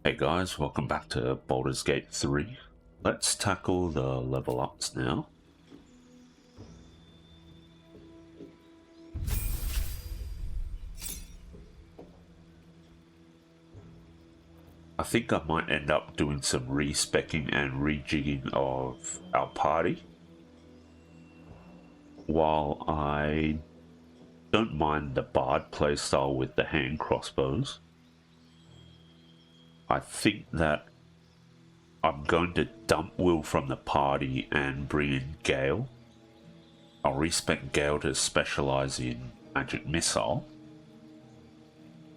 Hey guys, welcome back to Baldur's Gate 3. Let's tackle the level ups now. I think I might end up doing some respecking and rejigging of our party. While I don't mind the bard playstyle with the hand crossbows, I think that I'm going to dump Will from the party and bring in Gale. I'll respec Gale to specialize in magic missile.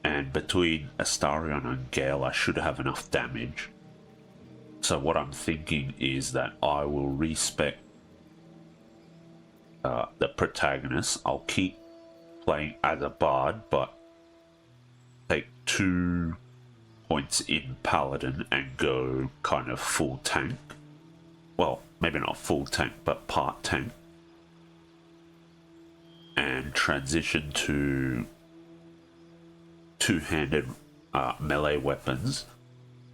And between Astarion and Gale, I should have enough damage. So what I'm thinking is that I will respec the protagonist. I'll keep playing as a bard, but take 2 points in paladin and go kind of full tank. Well, maybe not full tank, but part tank. And transition to two-handed melee weapons,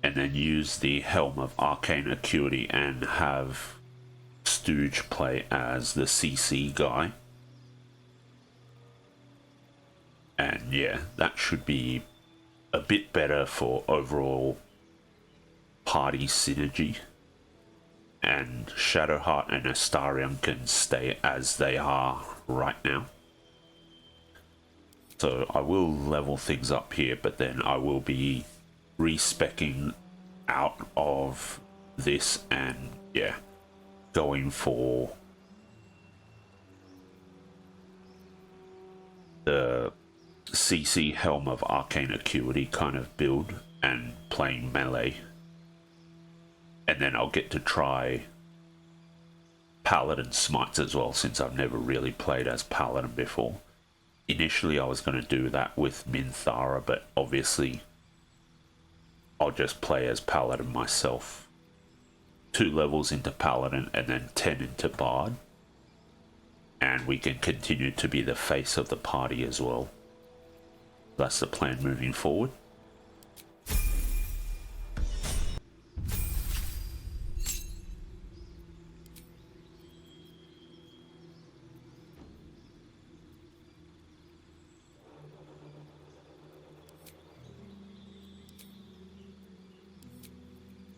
and then use the Helm of Arcane Acuity and have Stooge play as the CC guy. And yeah, that should be a bit better for overall party synergy. And Shadowheart and Astarion can stay as they are right now. So I will level things up here, but then I will be respecking out of this and yeah, going for the CC Helm of Arcane Acuity kind of build and playing melee. And then I'll get to try Paladin Smites as well, since I've never really played as Paladin before. Initially I was going to do that with Minthara, but obviously I'll just play as Paladin myself. 2 levels into Paladin and then 10 into Bard. And we can continue to be the face of the party as well. That's the plan moving forward.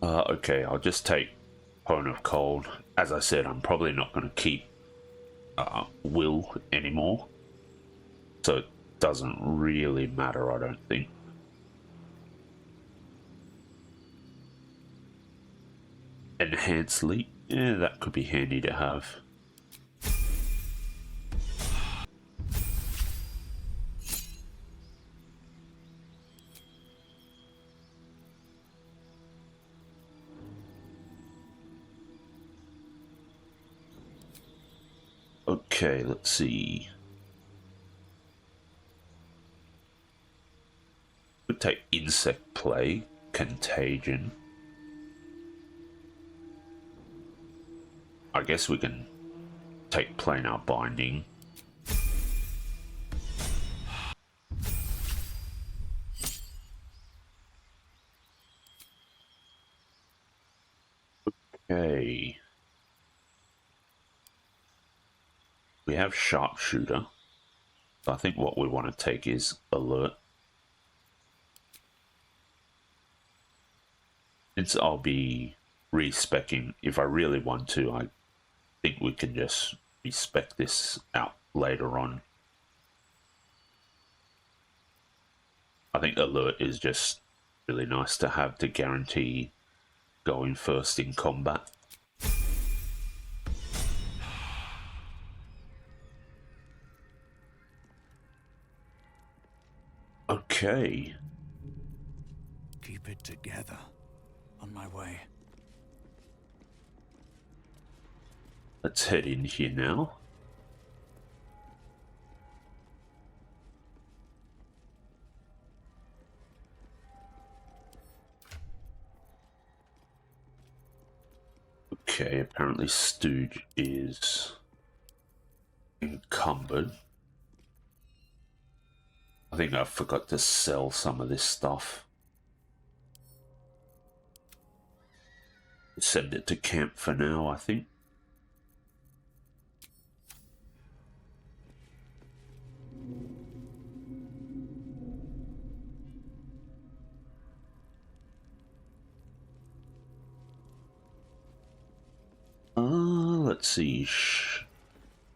Okay, I'll just take Cone of Cold. As I said, I'm probably not going to keep Will anymore. So it doesn't really matter, I don't think. Enhanced Leap. Yeah, that could be handy to have. Okay, let's see. We'll take Insect Plague, Contagion. I guess we can take Planar Binding. Okay. We have Sharpshooter. So I think what we want to take is Alert. Since I'll be respecing, if I really want to, I think we can just respec this out later on. I think Alert is just really nice to have to guarantee going first in combat. Okay. Keep it together. On my way. Let's head in here now. Okay, apparently Stooge is encumbered. I think I forgot to sell some of this stuff. Send it to camp for now, I think. Let's see.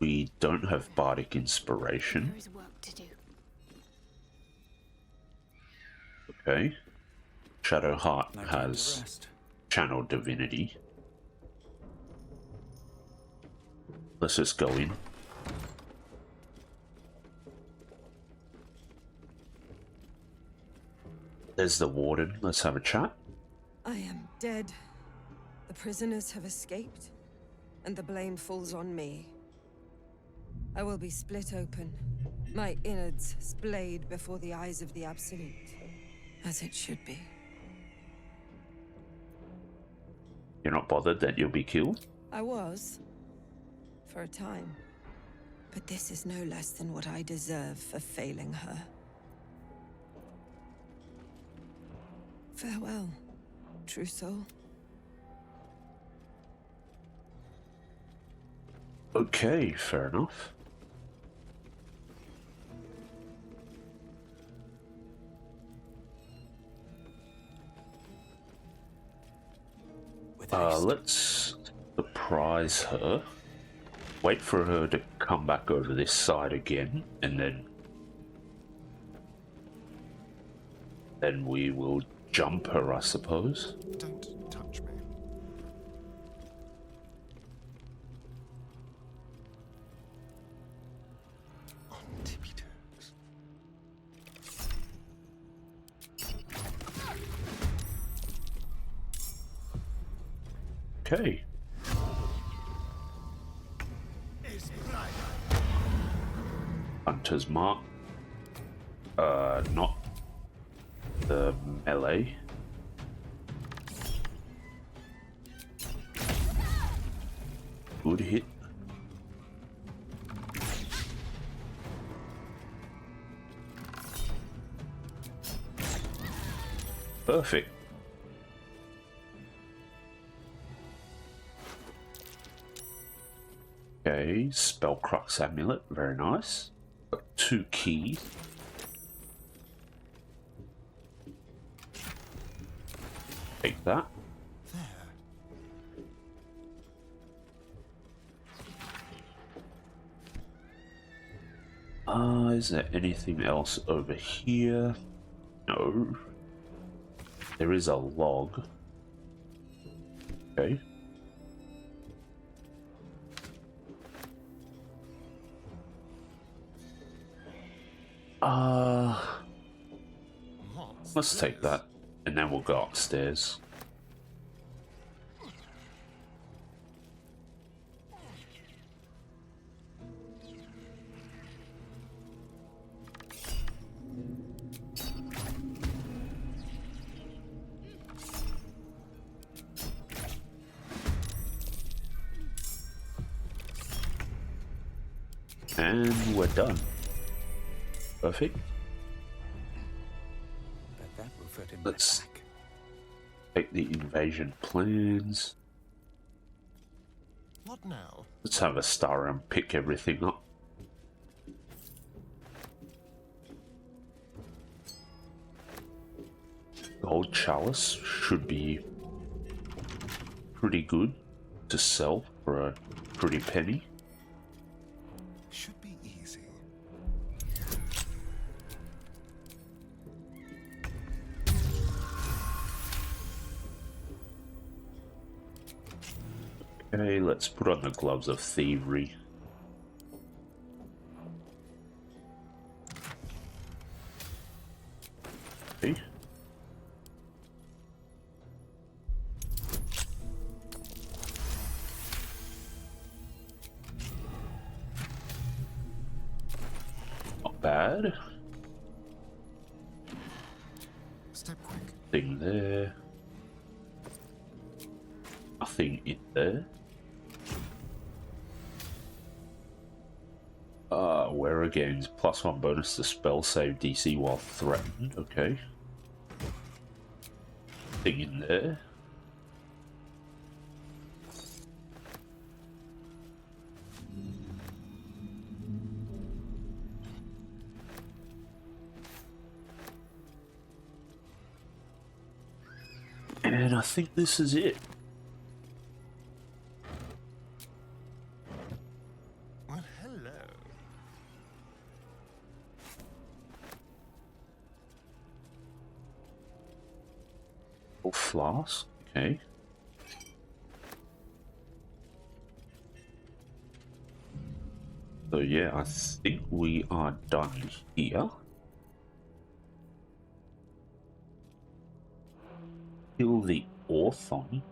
We don't have bardic inspiration. There is work to do. Okay. Shadowheart No time to has rest. channel divinity. Let's just go in. There's the warden. Let's have a chat. I am dead. The prisoners have escaped, and the blame falls on me. I will be split open, my innards splayed before the eyes of the Absolute, as it should be. You're not bothered that you'll be killed? I was, for a time. But this is no less than what I deserve for failing her. Farewell, true soul. Okay, fair enough. With haste. Let's surprise her. Wait for her to come back over this side again, and then we will jump her, I suppose. Don't touch me. On tippy toes. Okay. Hunter's Mark. Not the melee. Good hit. Perfect. Okay, Spellcrux Amulet, very nice. Got 2 keys. Take that. Is there anything else over here? No. There is a log. Okay. Let's take that, and then we'll go upstairs. And we're done. Perfect. Bet that will fit in Let's my pack. take the invasion plans. What now? Let's have a star and pick everything up. Gold chalice should be pretty good to sell for a pretty penny. Should be easy. Okay, let's put on the gloves of thievery. Okay. Not bad. Step quick. Thing there. Nothing in there. Wearer gains +1 bonus to spell save DC while threatened. Okay. Thing in there. And I think this is it. Well, hello. Oh, flask. Okay. So yeah, I think we are done here. Kill the Orthon.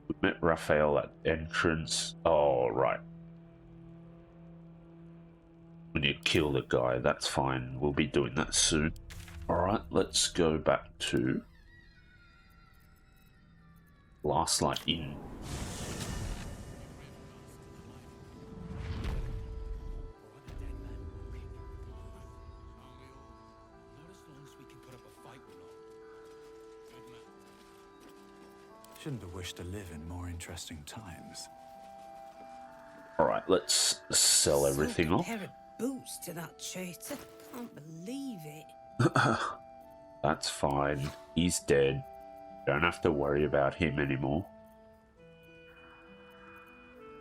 We met Raphael at entrance. Oh, right. We need to kill the guy. That's fine. We'll be doing that soon. Alright, let's go back to Last Light Inn. Shouldn't have wished to live in more interesting times. Alright, let's sell everything off. Pair of boots to that traitor. Can't believe it. That's fine. He's dead. Don't have to worry about him anymore.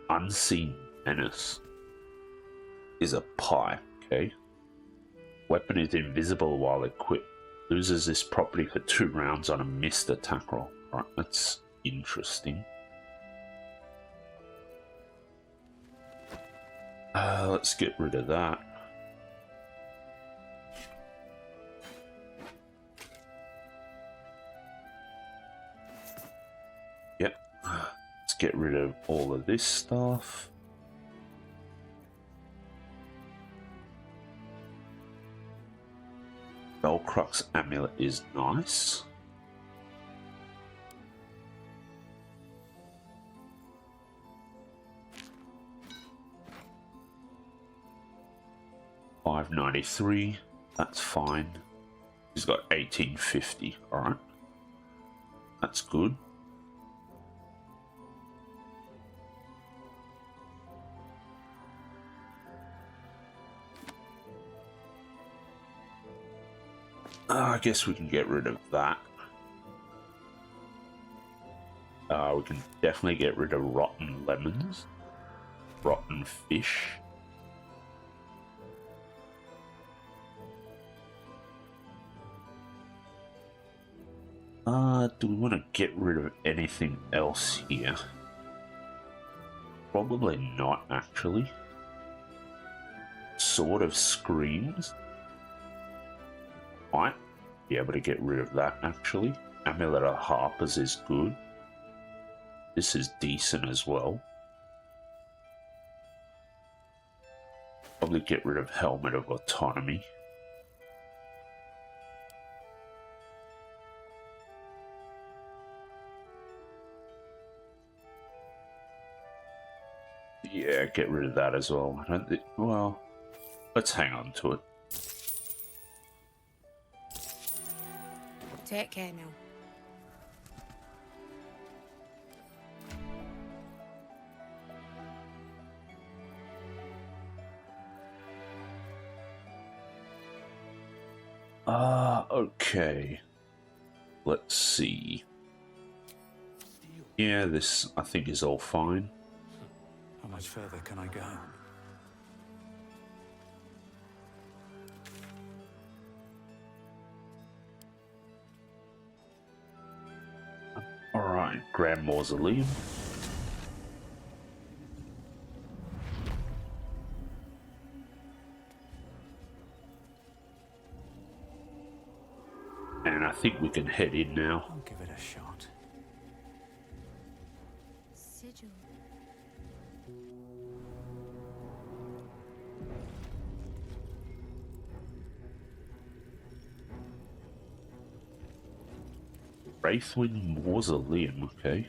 Unseen Menace is a pipe, okay? Weapon is invisible while equipped. Loses this property for 2 rounds on a missed attack roll. Right, that's interesting. Let's get rid of that. Yep. Let's get rid of all of this stuff. Velcrux amulet is nice. $593. That's fine. He's got 1850. All right. That's good. I guess we can get rid of that. We can definitely get rid of rotten lemons. Rotten fish. Do we want to get rid of anything else here? Probably not, actually. Sword of Screams. Might be able to get rid of that, actually. Amulet of Harpers is good. This is decent as well. Probably get rid of Helmet of Autonomy. Yeah, get rid of that as well. I don't think, well, let's hang on to it. Take care now. Okay. Let's see. Yeah, this I think is all fine. How much further can I go? Alright, Grand Mausoleum. And I think we can head in now. I'll give it a shot. Sigil. Wraithwind Mausoleum, okay.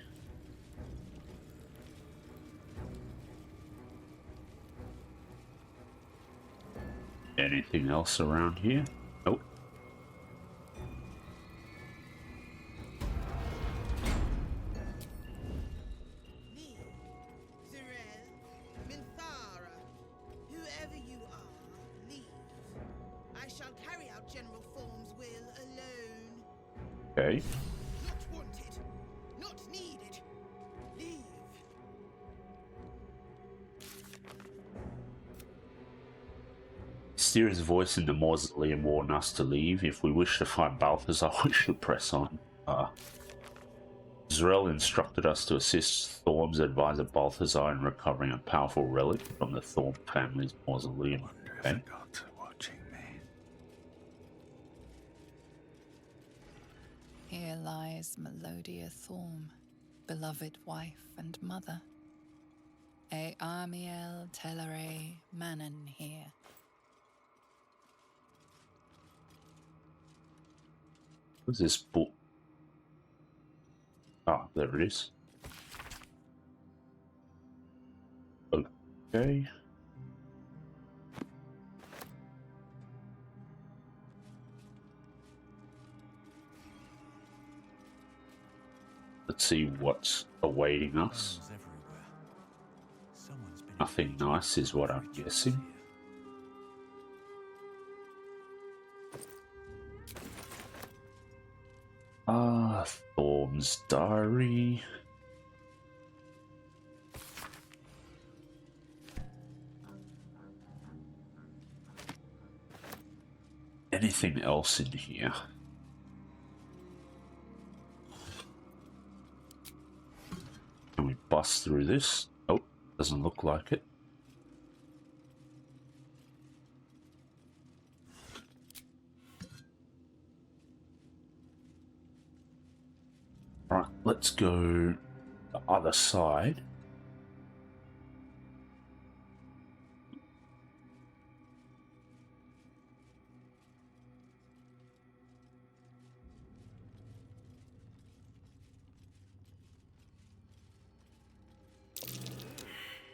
Anything else around here? Nope. Okay. Not wanted. Not needed. Leave. Mysterious voice in the mausoleum warned us to leave. If we wish to find Balthazar, we should press on. Zrel instructed us to assist Thorm's advisor Balthazar in recovering a powerful relic from the Thorm family's mausoleum. Wonder if Okay. the gods are watching me. Here lies Melodia Thorm, beloved wife and mother. E Amiel Telere Manon here. What's this book? Ah, there it is. Okay. Let's see what's awaiting us. Bones everywhere. Someone's been Nothing infected nice is what I'm creatures guessing. here. Ah, Thorm's diary. Anything else in here? Can we bust through this? Oh, doesn't look like it. Right, let's go the other side.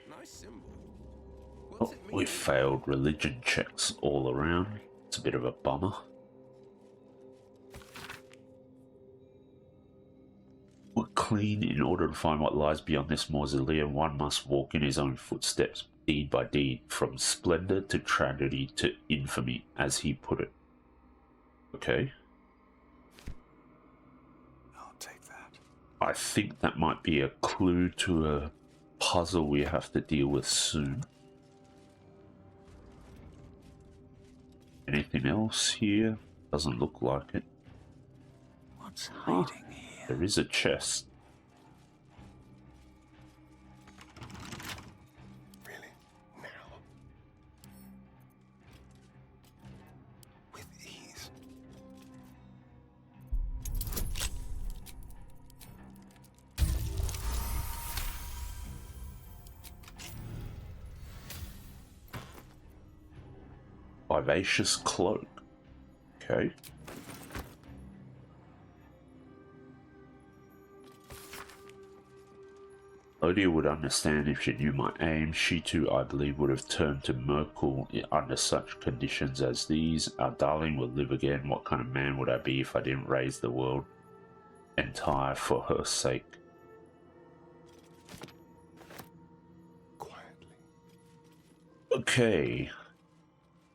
Nice symbol. Oh, What's it mean? we failed religion checks all around. It's a bit of a bummer. We're clean. In order to find what lies beyond this mausoleum, one must walk in his own footsteps, deed by deed, from splendor to tragedy to infamy, as he put it. Okay. I'll take that. I think that might be a clue to a puzzle we have to deal with soon. Anything else here? Doesn't look like it. What's hiding here? There is a chest. Really? Now? With ease. Vivacious cloak. Okay. Odia would understand if she knew my aim. She too, I believe, would have turned to Merkel under such conditions as these. Our darling will live again. What kind of man would I be if I didn't raise the world entire for her sake? Quietly. Okay.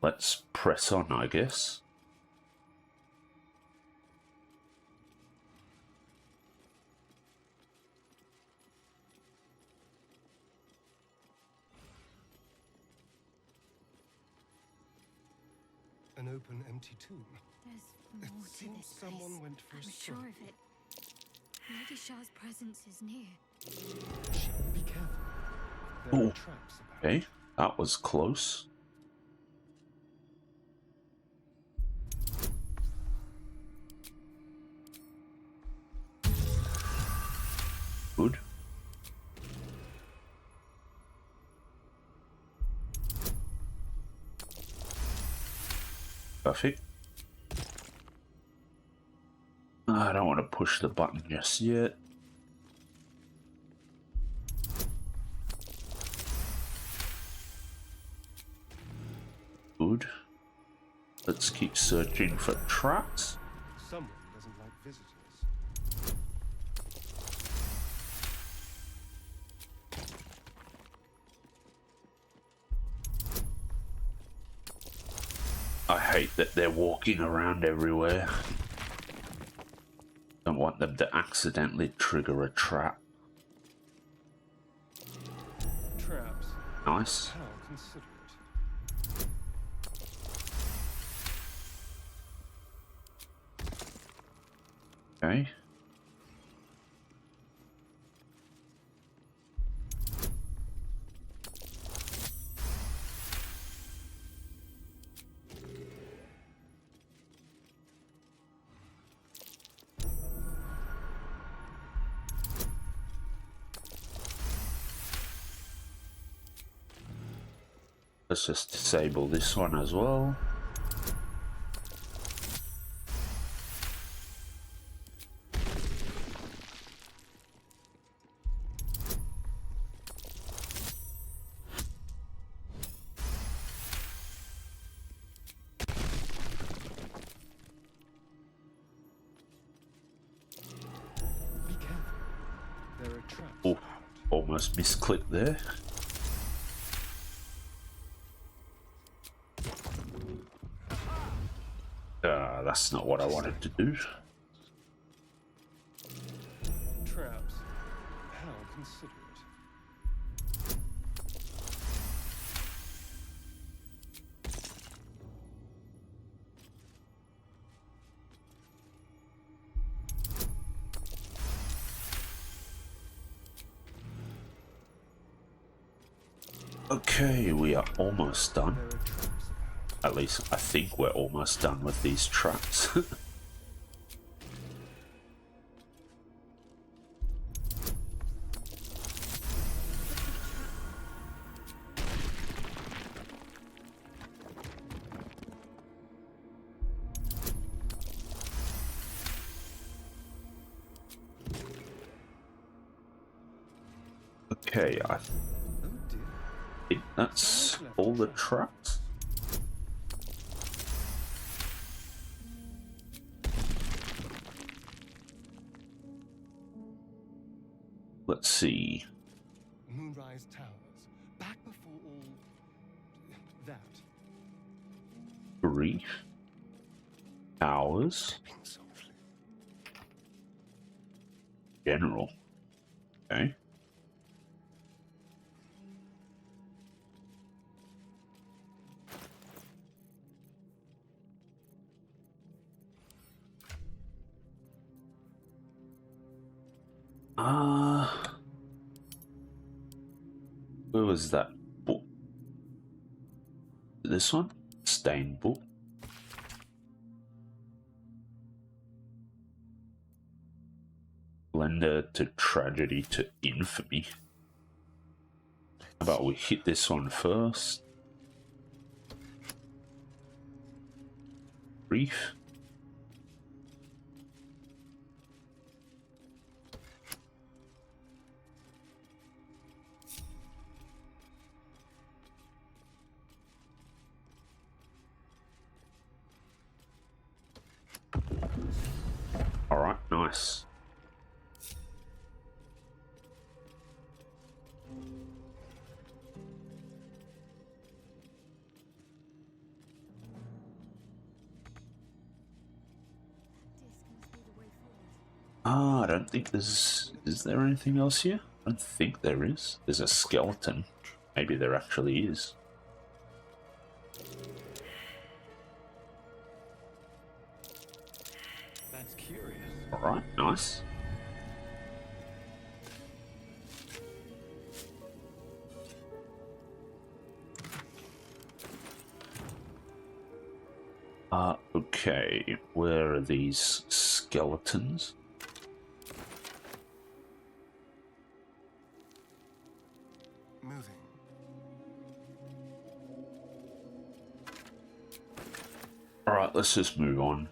Let's press on, I guess. An open, empty tomb. There's It more to seems this someone place. went for a I'm stroll. sure of it. Lady Shar's presence is near. Be careful. There Oh, are traps about. okay. That was close. Good. Perfect. I don't want to push the button just yet. Good. Let's keep searching for traps. Someone doesn't like visitors. I hate that they're walking around everywhere. want them to accidentally trigger a trap. Traps. Nice. How considerate. Okay. Let's just disable this one as well. Be careful. There are traps. Oh, almost misclicked there. That's not what I wanted to do. Traps. How considerate. Okay, we are almost done. There are traps about. At least I think we're almost done with these traps. Okay, I Oh dear. think that's all the traps. Let's see. Moonrise Towers. Back before all that. Grief. Hours. Tipping softly. General. Okay. Where was that book? This one? Stained book. Blender to tragedy to infamy. How about we hit this one first? Brief. All right, nice. I don't think there's... Is there anything else here? I don't think there is. There's a skeleton. Maybe there actually is. That's curious. Alright, nice. Okay, where are these skeletons? Moving. Alright, let's just move on.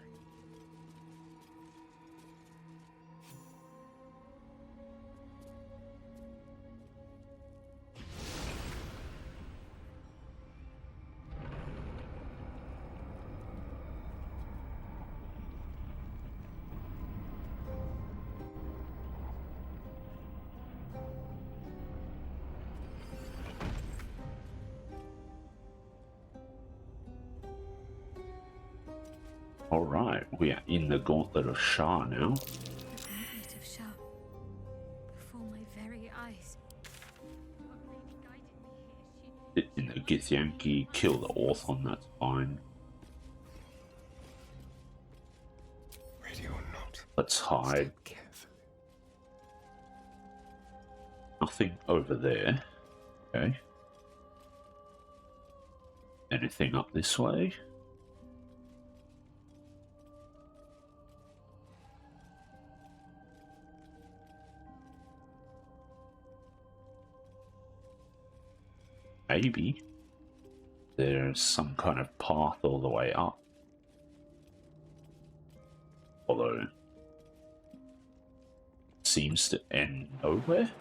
Alright, we are in the Gauntlet of Shar now. in the Githyanki, kill the Orthon, that's fine. Ready or not. Let's hide. Step carefully. Nothing over there. Okay. Anything up this way? Maybe. There's some kind of path all the way up. Although it seems to end nowhere.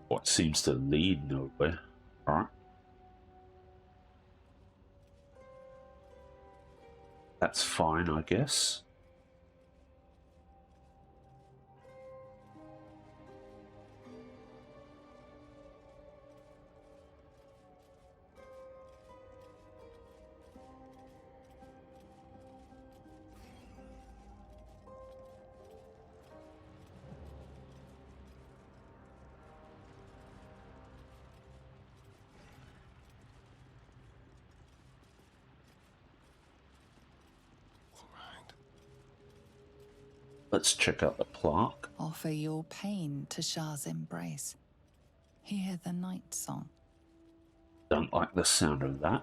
What seems to lead nowhere. Alright. That's fine, I guess. Let's check out the plaque. Offer your pain to Shah's embrace. Hear the night song. Don't like the sound of that.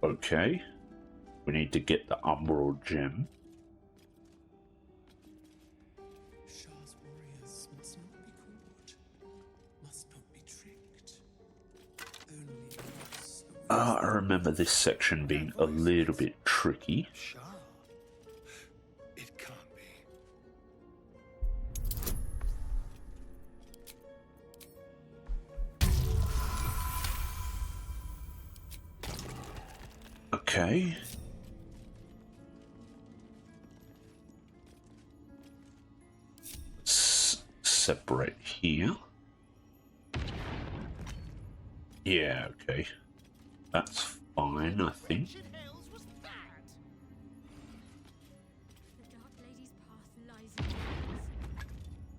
Okay. We need to get the Umbral Gem. Shah's warriors must not be caught, must not be tricked. Only once I remember this section being a little bit tricky. Shah? It can't be. Okay. Separate here. Yeah, okay. That's fine, I think. The Dark Lady's path lies in the hills.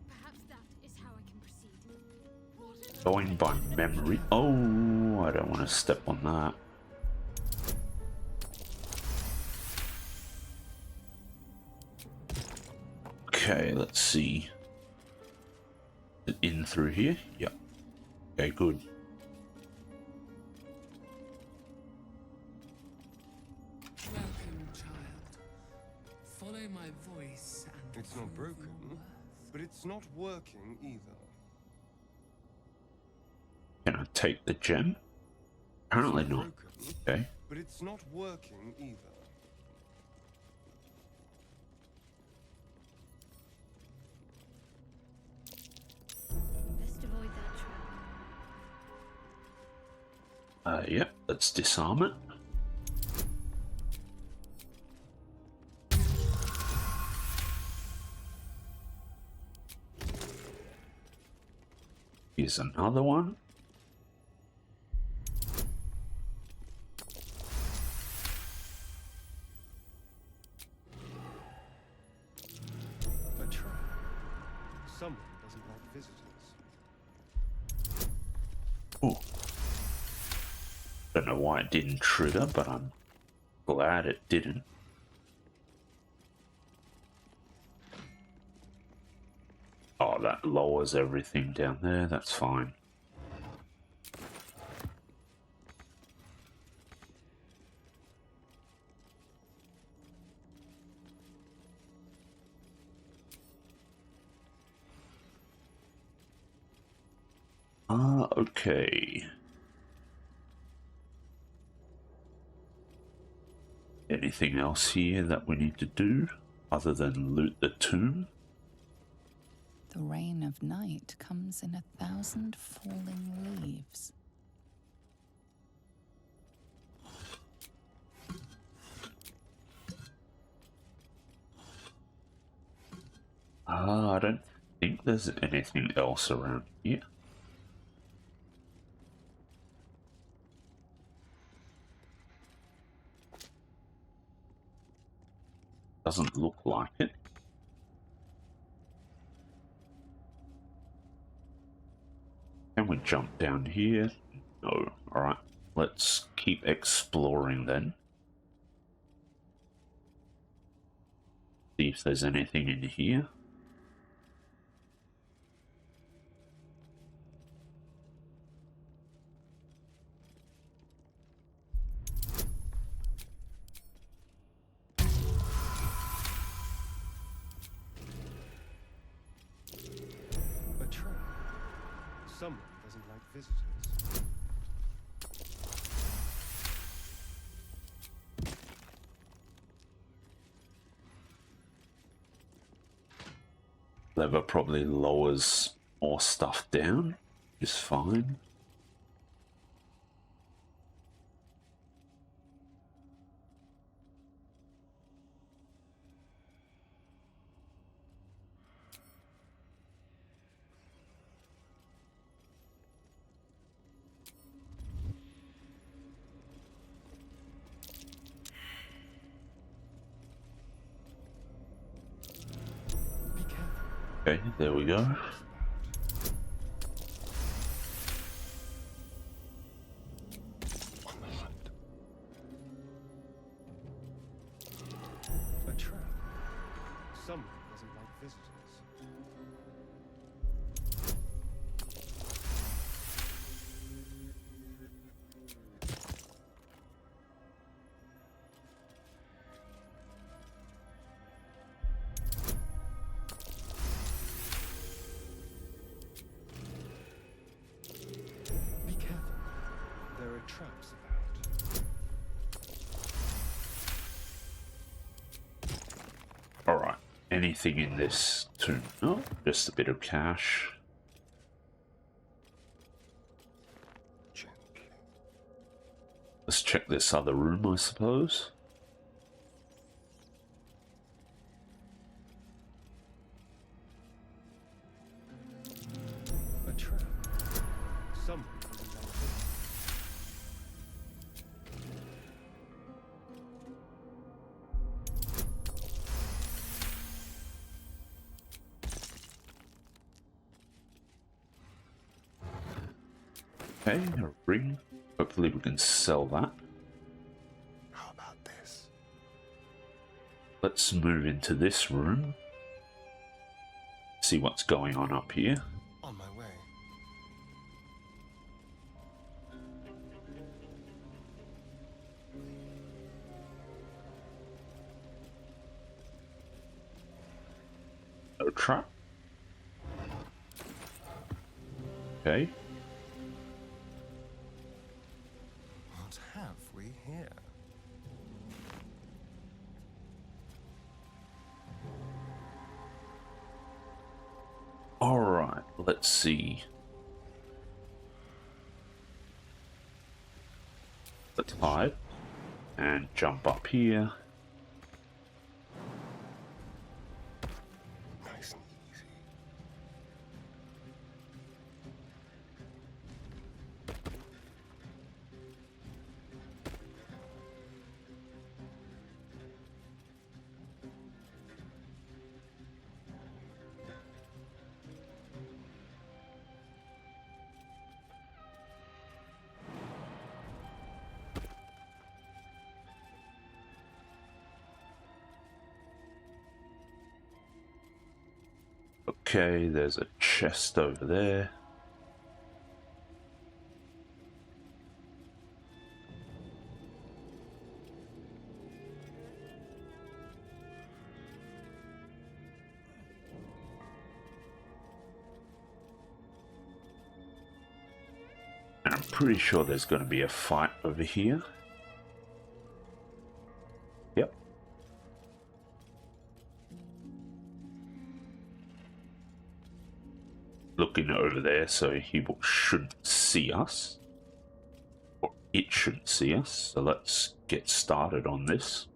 Perhaps that is how I can proceed. Going by memory. Oh, I don't want to step on that. Okay, let's see. Is it in through here? Yep. Okay, good. Welcome, child. Follow my voice and It's not prove broken, your worth. but it's not working either. Can I take the gem? Apparently not. Broken, Okay. but it's not working either. Best avoid that trap. Yep, let's disarm it. Here's another one. A trap. Someone doesn't like visitors. Oh. Don't know why it didn't trigger, but I'm glad it didn't. Oh, that lowers everything down there. That's fine. Okay. Anything else here that we need to do other than loot the tomb? The rain of night comes in 1,000 falling leaves. I don't think there's anything else around here. Doesn't look like it. Can we jump down here? No. Alright. Let's keep exploring then. See if there's anything in here. A trap. Someone doesn't like visitors. Lever probably lowers more stuff down. Is fine. Be careful. Okay, there we go. On the hunt. A trap. Someone doesn't like visitors. Be careful. There are traps about. Alright. Anything in this tomb? No, just a bit of cash. Gently. Let's check this other room, I suppose. A trap. Someone doesn't like visitors. Okay, a ring. Hopefully we can sell that. How about this? Let's move into this room. See what's going on up here. On my way. No trap. Okay. What have we here? Alright, let's see. Let's hide and jump up here. Nice and easy. Okay, there's a chest over there. And I'm pretty sure there's going to be a fight over here. Yep. Looking over there, so he shouldn't see us. Or it shouldn't see us. So let's get started on this.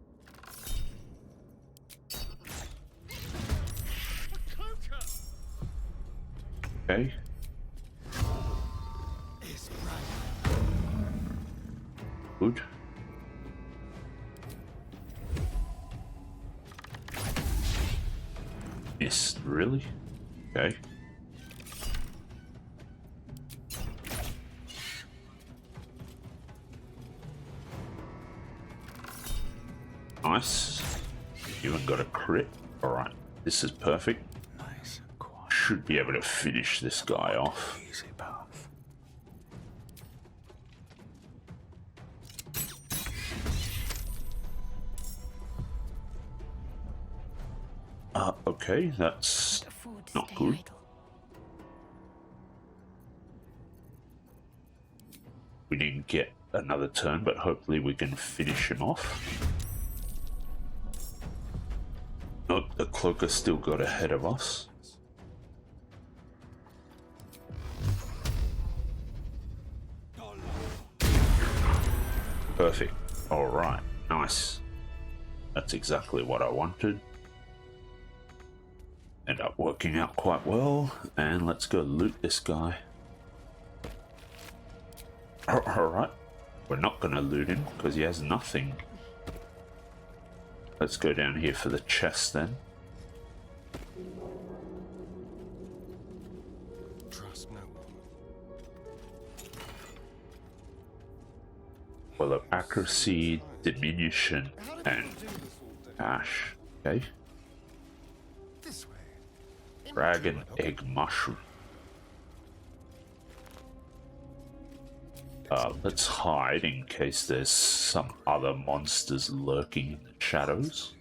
Okay. Good. Missed, really? Okay. Nice. Even got a crit. Alright, this is perfect. Nice and quiet. Should be able to finish this guy off. Easy path. Okay, that's Afford to not stay good. idle. We didn't get another turn, but hopefully we can finish him off. Nope, the cloaker still got ahead of us. Perfect. Alright, nice. That's exactly what I wanted. End up working out quite well, and let's go loot this guy. Alright, we're not gonna loot him because he has nothing. Let's go down here for the chest then. Trust no one. Well, of accuracy, diminution, How did and you do this all day? ash. Okay. This way. Dragon egg mushroom. Let's hide in case there's some other monsters lurking in the shadows.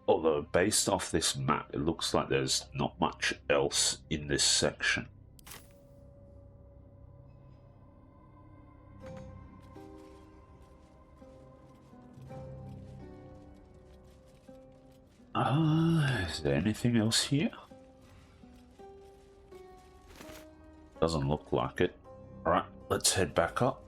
Although, based off this map, it looks like there's not much else in this section. Is there anything else here? Doesn't look like it. Alright, let's head back up.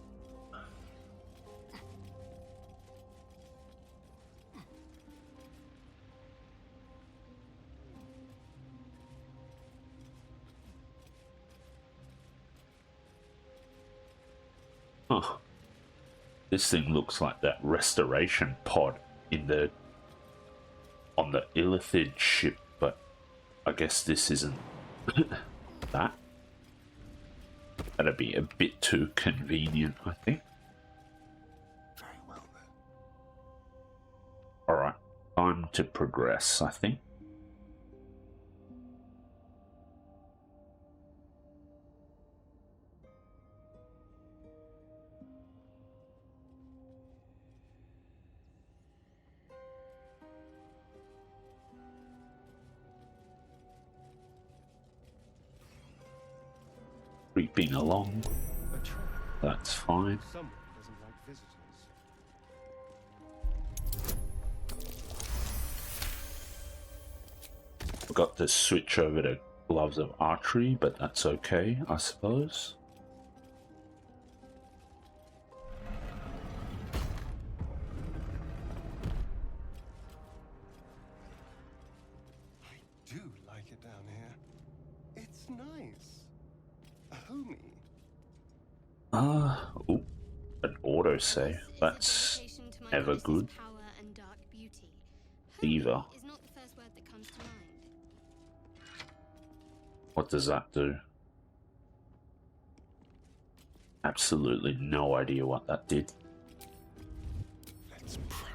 Huh. This thing looks like that restoration pod in the on the Illithid ship, but I guess this isn't that. That'd be a bit too convenient, I think. Very well then. Alright, time to progress, I think. Creeping along, A trap. that's fine. Someone doesn't like visitors. Forgot to switch over to gloves of archery, but that's okay, I suppose. I do like it down here. It's nice. Homey. Ooh, an autosave. That's Dedication to my never goddess's good. power and dark beauty. Diva. Homey is not the first word that comes to mind. What does that do? Absolutely no idea what that did. Let's prowl.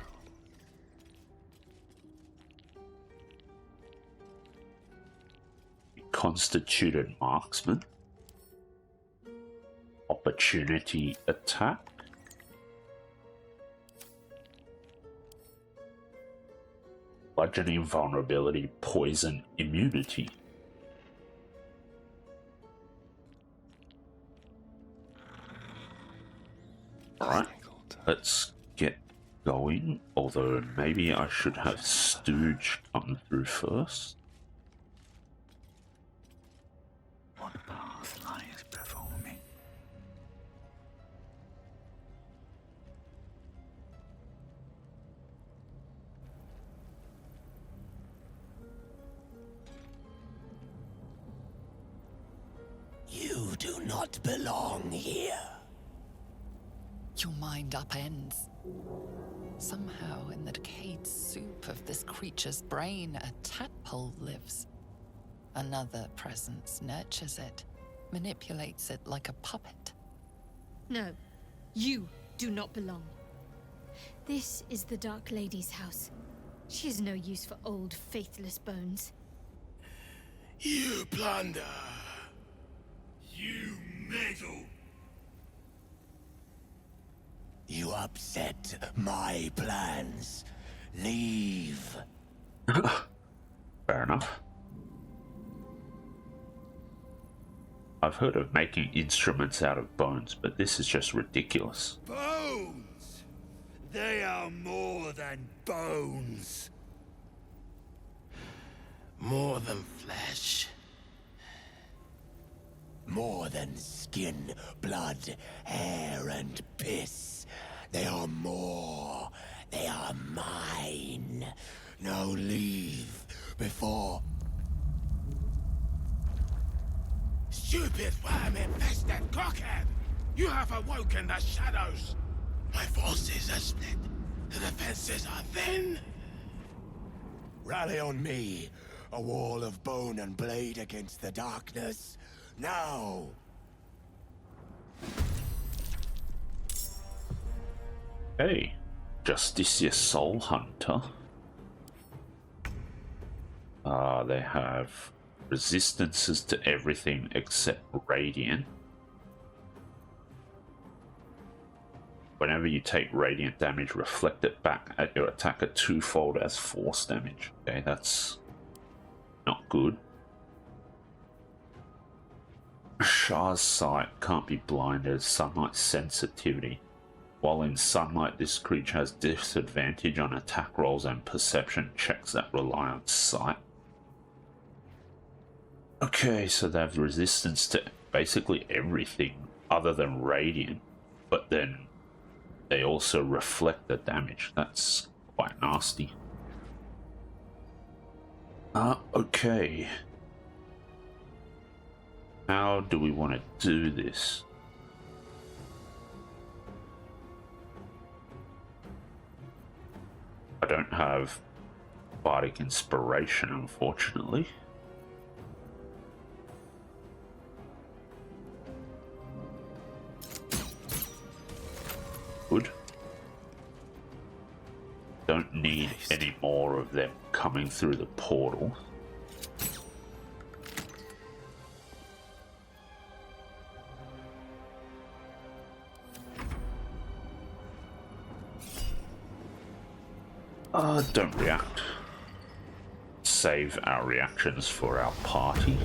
Constituted marksman. Opportunity attack. Bludgeoning vulnerability, poison immunity. Alright, let's get going. Although maybe I should have Stooge come through first. What path lies before me? You do not belong here. Your mind upends. Somehow, in the decayed soup of this creature's brain, a tadpole lives. Another presence nurtures it, manipulates it like a puppet. No, you do not belong. This is the Dark Lady's house. She has no use for old, faithless bones. You plunder. You meddle. You upset my plans. Leave. Fair enough. I've heard of making instruments out of bones, but this is just ridiculous. Bones! They are more than bones. More than flesh. More than skin, blood, hair, and piss. They are more. They are mine. Now leave before... Stupid worm-infested cockhead! You have awoken the shadows! My forces are split. The defenses are thin. Rally on me. A wall of bone and blade against the darkness. Now! Hey, Justicia Soul Hunter. They have resistances to everything except radiant. Whenever you take radiant damage, reflect it back at your attacker twofold as force damage. Okay, that's not good. Shar's sight can't be blinded. Sunlight sensitivity. While in sunlight, this creature has disadvantage on attack rolls and perception checks that rely on sight. Okay, so they have resistance to basically everything other than radiant, but then they also reflect the damage. That's quite nasty. Okay. How do we want to do this? I don't have bardic inspiration, unfortunately. Good. Don't need any more of them coming through the portal. Don't react. Save our reactions for our party.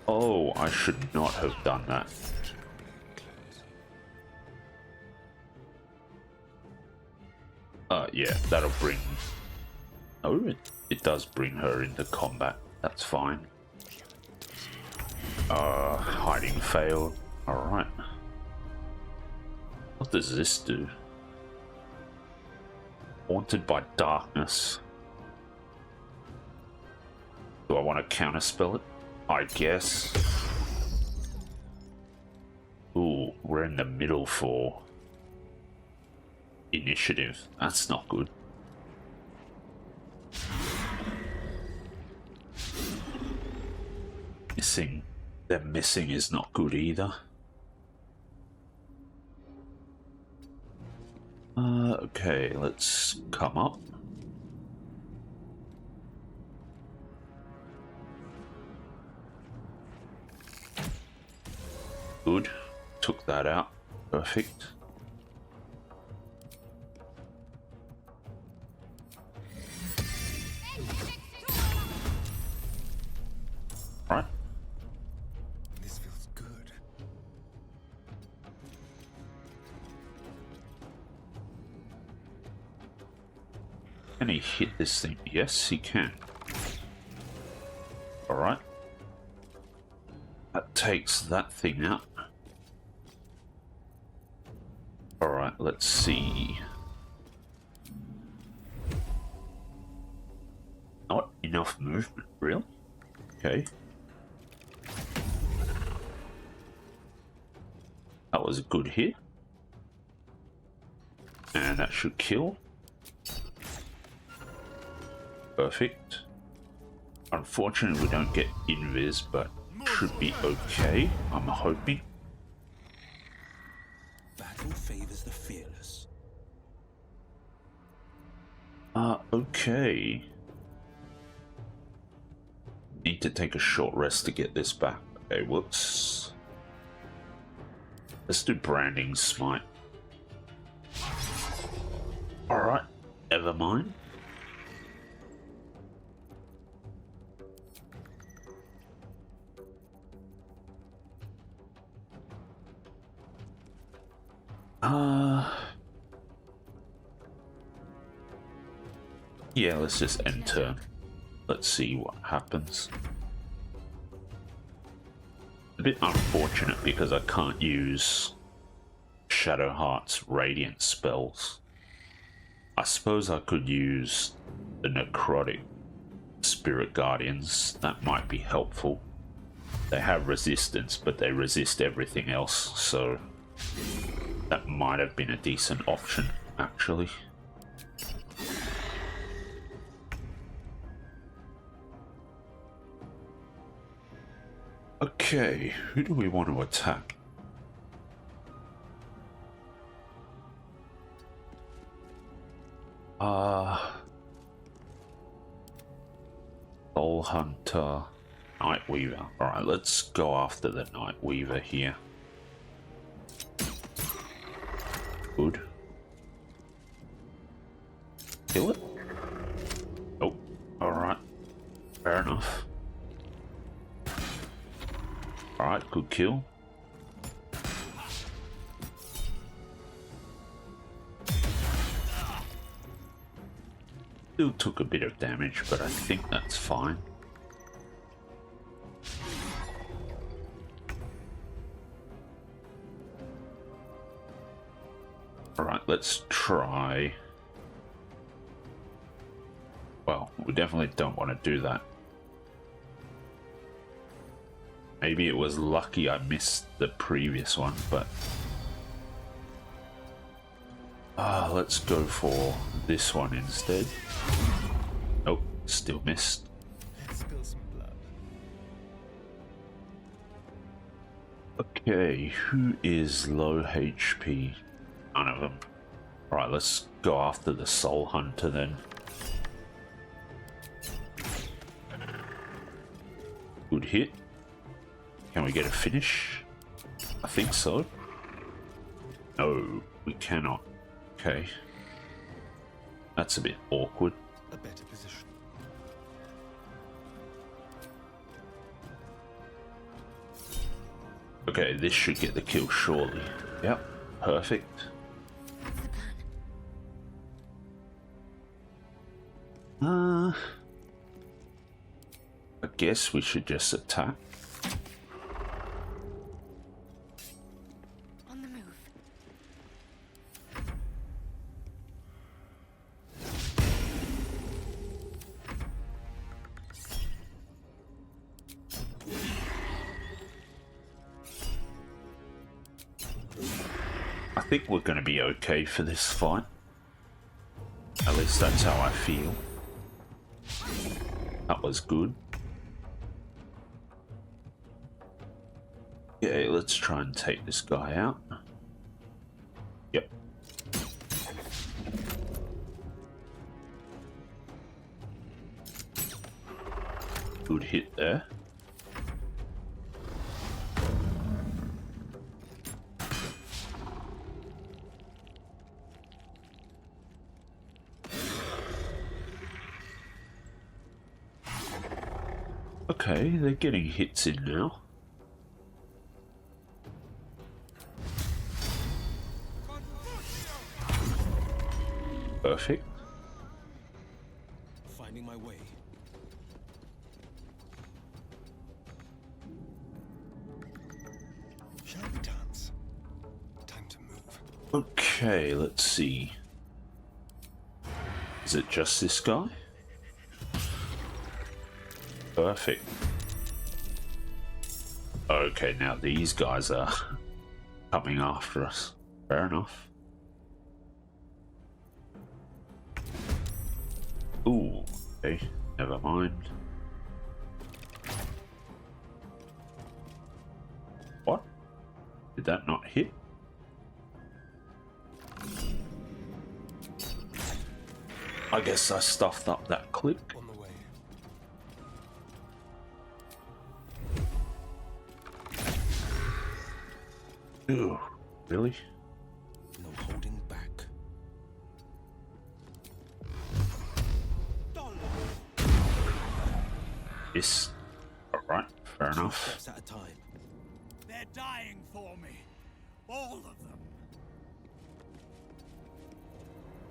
Oh, I should not have done that. Yeah, that'll bring... Oh, it does bring her into combat. That's fine. Hiding failed. Alright. What does this do? Haunted by darkness. Do I want to counterspell it? I guess. Ooh, we're in the middle for initiative. That's not good. Missing. Them missing is not good either. Okay, let's come up. Good. Took that out. Perfect. Right. This feels good. Can he hit this thing? Yes, he can. Alright. That takes that thing out. Alright, let's see. Not enough movement, really? Okay. That was a good hit. And that should kill. Perfect. Unfortunately, we don't get invis, but should be okay, I'm hoping. Battle favors the fearless. Okay. Need to take a short rest to get this back. Okay, whoops. Let's do branding smite. Alright, never mind. Yeah, let's just end turn. Let's see what happens. A bit unfortunate because I can't use Shadowheart's Radiant spells. I suppose I could use the Necrotic Spirit Guardians. That might be helpful. They have resistance, but they resist everything else, so that might have been a decent option, actually. Okay, who do we want to attack? Soul Hunter, Nightweaver. Alright, let's go after the Nightweaver here. Good. Kill it? Oh, alright. Fair enough. Alright, good kill. Still took a bit of damage, but I think that's fine. Alright, let's try. Well, we definitely don't want to do that. Maybe it was lucky I missed the previous one, but... let's go for this one instead. Oh, still missed. Let's spill some blood. Okay, who is low HP? None of them. Alright, let's go after the Soul Hunter then. Good hit. Can we get a finish? I think so. No, we cannot. Okay. That's a bit awkward. A better position. Okay, this should get the kill surely. Yep, perfect. I guess we should just attack. On the move. I think we're going to be okay for this fight. At least that's how I feel. That was good. Okay, let's try and take this guy out. Yep. Good hit there. Okay, they're getting hits in now. Perfect. Finding my way. Shall we dance? Time to move. Okay, let's see. Is it just this guy? Perfect. Okay, now these guys are coming after us. Fair enough. Ooh, okay, never mind. Did that not hit? I guess I stuffed up that click. On the way. Ew, really? No holding back. Yes. Alright, fair enough. Steps at a time. They're dying for me. All of them.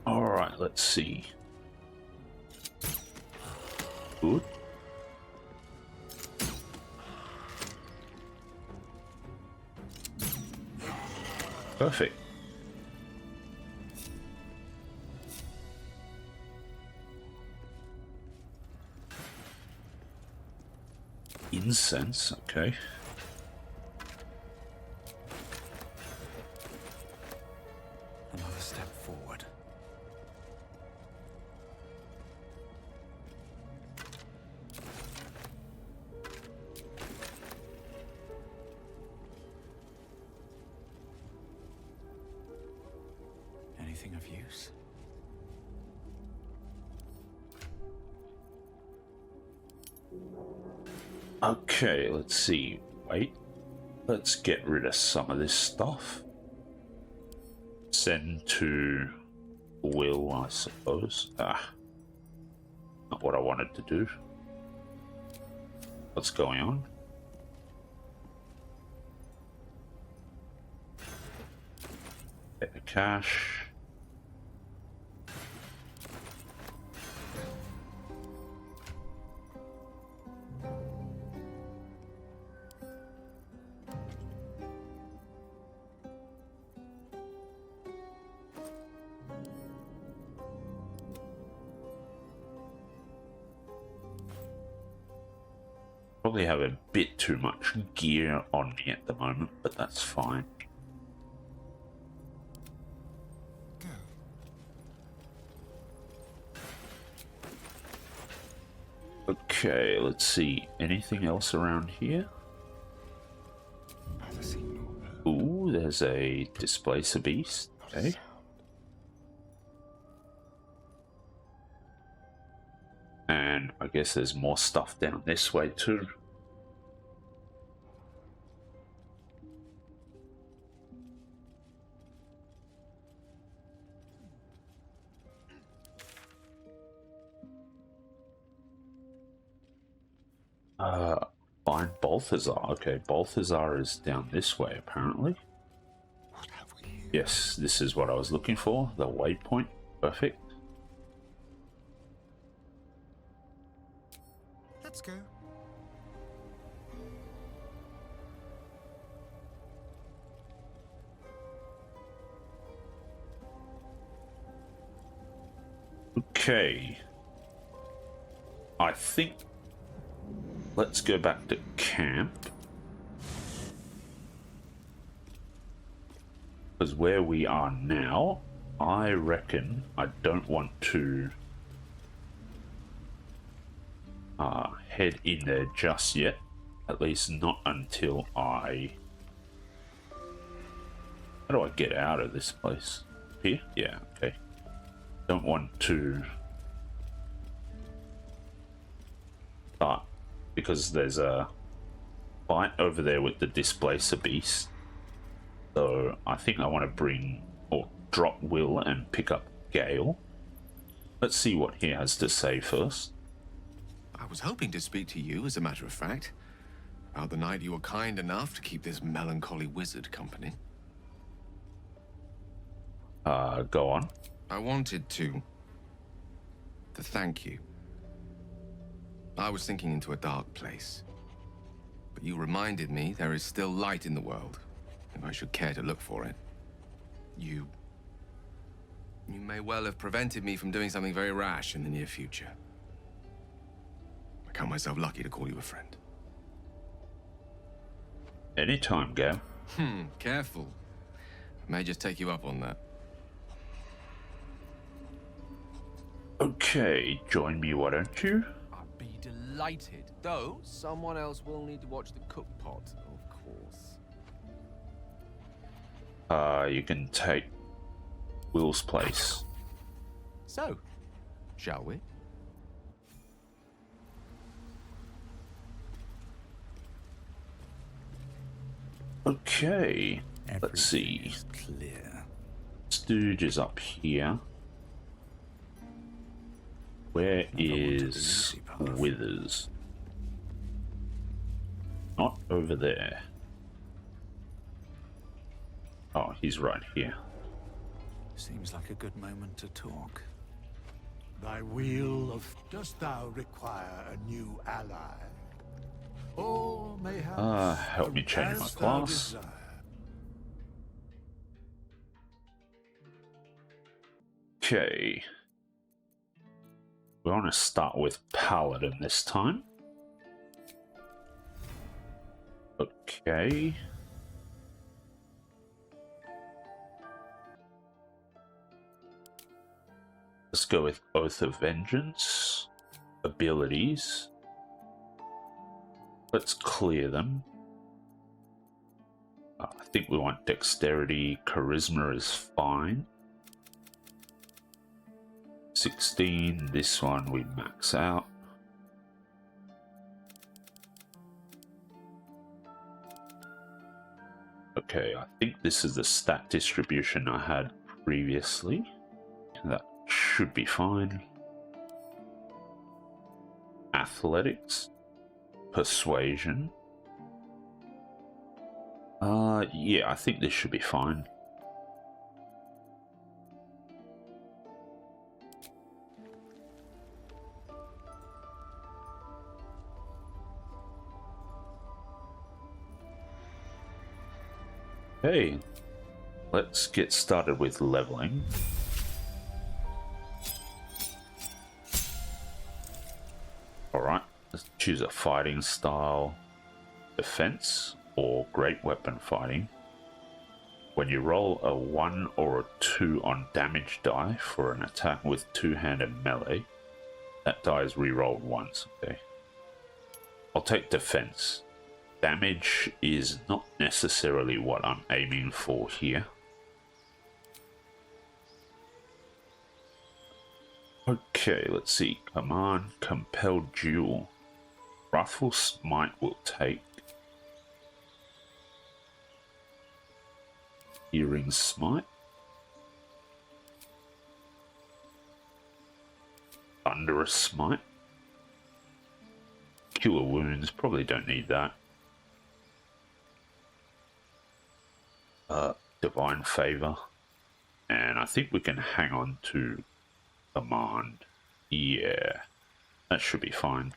Alright, let's see. Good. Perfect. Incense, okay. Another step forward. Anything of use? Okay, let's see. Wait. Let's get rid of some of this stuff. Send to Will, I suppose. Ah. Not what I wanted to do. What's going on? Get the cash. Probably have a bit too much gear on me at the moment, but that's fine. Okay, let's see. Anything else around here? Ooh, there's a Displacer Beast. Okay. And I guess there's more stuff down this way too. Find Balthazar. Okay, Balthazar is down this way apparently. What have we here? Yes, this is what I was looking for. The waypoint. Perfect. Let's go. Okay. I think let's go back to camp. Because where we are now, I reckon I don't want to head in there just yet. At least not until I... How do I get out of this place? Here? Yeah, okay. Don't want to start because there's a fight over there with the Displacer Beast. So I think I want to bring or drop Will and pick up Gale. Let's see what he has to say first. I was hoping to speak to you, as a matter of fact, about the night you were kind enough to keep this melancholy wizard company. Go on. I wanted to thank you. I was sinking into a dark place, but you reminded me there is still light in the world, if I should care to look for it. You may well have prevented me from doing something very rash in the near future. I count myself lucky to call you a friend. Anytime, Gale. Careful. I may just take you up on that. Okay, join me, why don't you? I'd be delighted. Though, someone else will need to watch the cook pot, of course. You can take Will's place. So, shall we? Okay, let's see. Everything is clear. Stooge is up here. Where is Withers? Not over there. Oh, he's right here. Seems like a good moment to talk. Thy wheel of... Dost thou require a new ally? Or mayhap... Help me change my class. Okay. We want to start with Paladin this time. Okay. Let's go with Oath of Vengeance. Abilities. Let's clear them. I think we want Dexterity. Charisma is fine. 16. This one we max out. Okay, I think this is the stat distribution I had previously. That should be fine. Athletics. Persuasion. Yeah, I think this should be fine. Okay, let's get started with leveling. Alright, let's choose a fighting style, defense, or great weapon fighting. When you roll a 1 or a 2 on damage die for an attack with two-handed melee, that die is re-rolled once, okay? I'll take defense. Damage is not necessarily what I'm aiming for here. Okay, let's see. Command, compelled duel. Wrathful Smite will take. Hearing Smite. Thunderous Smite. Cure Wounds, probably don't need that. Divine Favor. And I think we can hang on to Command. Yeah, that should be fine.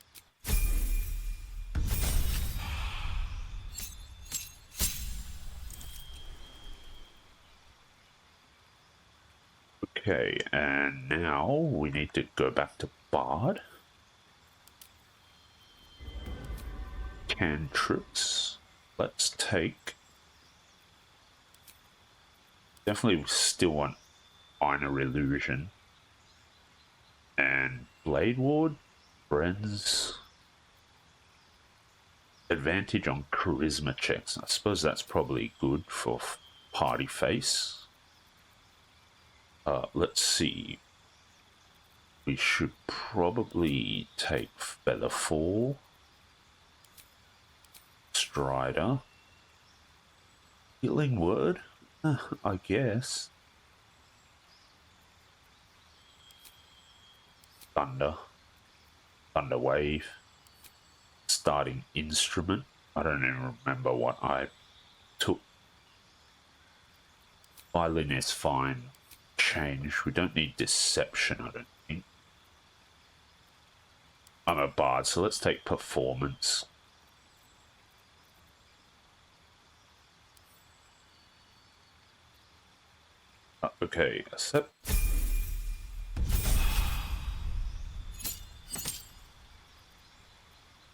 Okay, and now we need to go back to Bard. Cantrips. Let's take... Definitely still want Minor Illusion. And Blade Ward, Friends. Advantage on Charisma checks. I suppose that's probably good for Party Face. Let's see. We should probably take Featherfall. Strider. Healing Word? I guess. Thunder. Thunder Wave. Starting Instrument. I don't even remember what I took. Violin is fine. Change. We don't need Deception, I don't think. I'm a bard, so let's take Performance. Okay, accept.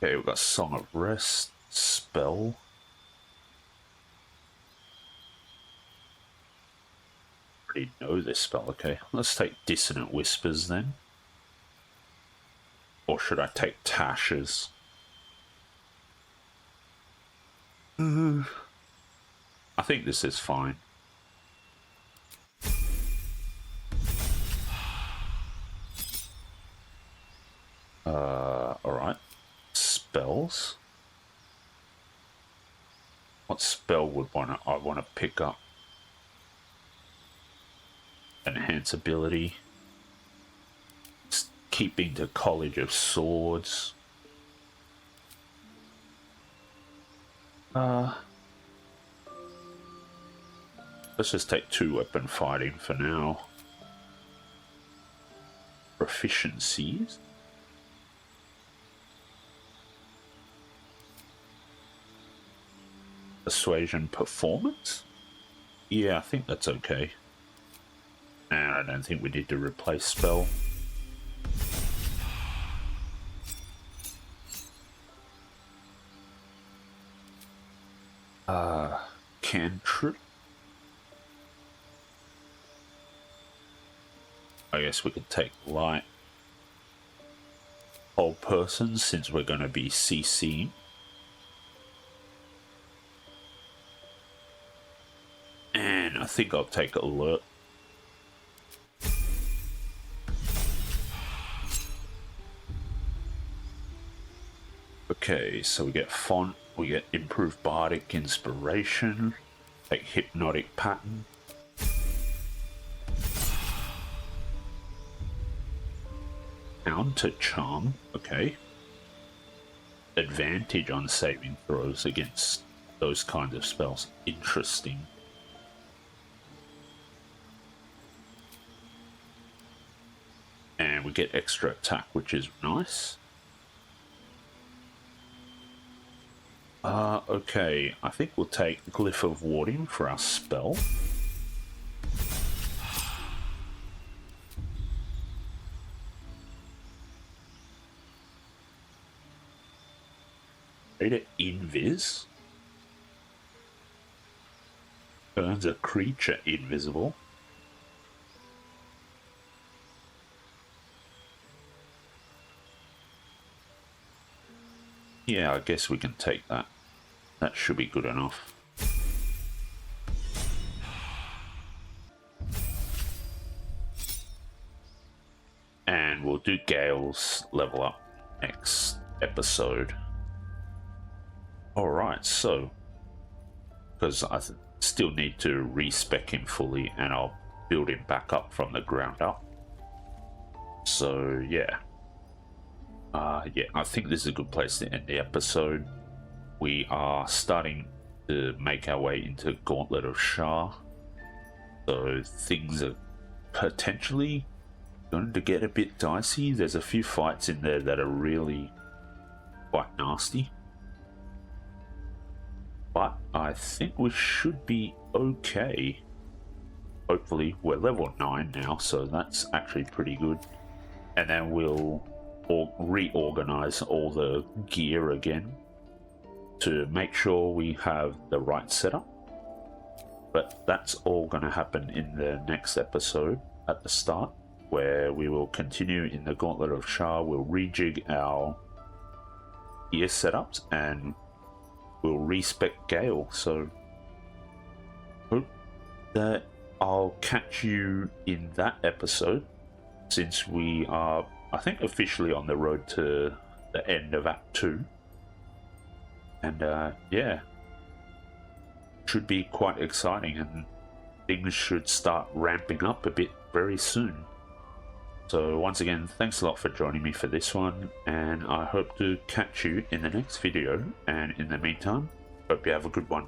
Okay, we've got Song of Rest, Spell. Already know this spell, okay. Let's take Dissonant Whispers then. Or should I take Tasha's? I think this is fine. Alright. Spells. What spell would I want to pick up? Enhance ability. Keeping the College of Swords. Let's just take 2 weapon fighting for now. Proficiencies. Persuasion performance? Yeah, I think that's okay. And I don't think we need to replace spell. Cantrip. I guess we could take light. Hold person since we're going to be CCing. And I think I'll take alert. Okay, so we get font, we get improved bardic inspiration, take hypnotic pattern. Counter charm, okay. Advantage on saving throws against those kinds of spells. Interesting. And we get extra attack, which is nice. Okay, I think we'll take Glyph of Warding for our spell. Rate Invis. Turns a creature invisible. Yeah, I guess we can take that. That should be good enough. And we'll do Gale's level up next episode. Alright, so, because I still need to respec him fully and I'll build him back up from the ground up. So, yeah. Yeah, I think this is a good place to end the episode. We are starting to make our way into Gauntlet of Shar. So things are potentially going to get a bit dicey. There's a few fights in there that are really quite nasty. But I think we should be okay. Hopefully, we're level 9 now, so that's actually pretty good. And then we'll reorganize all the gear again to make sure we have the right setup. But that's all going to happen in the next episode at the start, where we will continue in the Gauntlet of Shar. We'll rejig our gear setups and we'll respec Gale. So hope that I'll catch you in that episode, since we are, I think, officially on the road to the end of Act 2. And yeah, should be quite exciting and things should start ramping up a bit very soon. So once again, thanks a lot for joining me for this one, and I hope to catch you in the next video. And in the meantime, hope you have a good one.